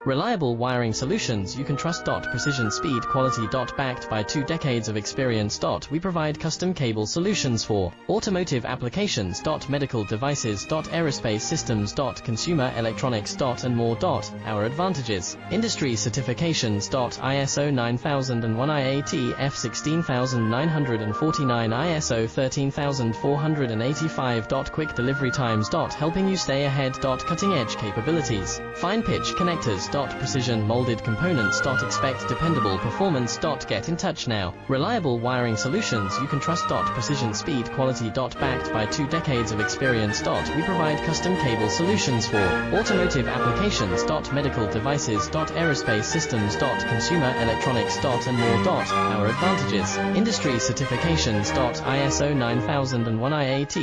Reliable wiring solutions you can trust. Precision speed quality. Backed by 2 decades of experience. We provide custom cable solutions for automotive applications. Medical devices. Aerospace systems. Consumer electronics. And more. Our advantages: industry certifications. ISO 9001 IATF 16949 ISO 13485. Quick delivery times. Helping you stay ahead. Cutting edge capabilities: fine pitch connectors. Precision molded components. Expect dependable performance. Get in touch now. Reliable wiring solutions you can trust. Precision speed quality. Backed by 2 decades of experience. We provide custom cable solutions for automotive applications. Medical devices. Aerospace systems. Consumer electronics. And more. Our advantages: industry certifications. ISO 9001 IATF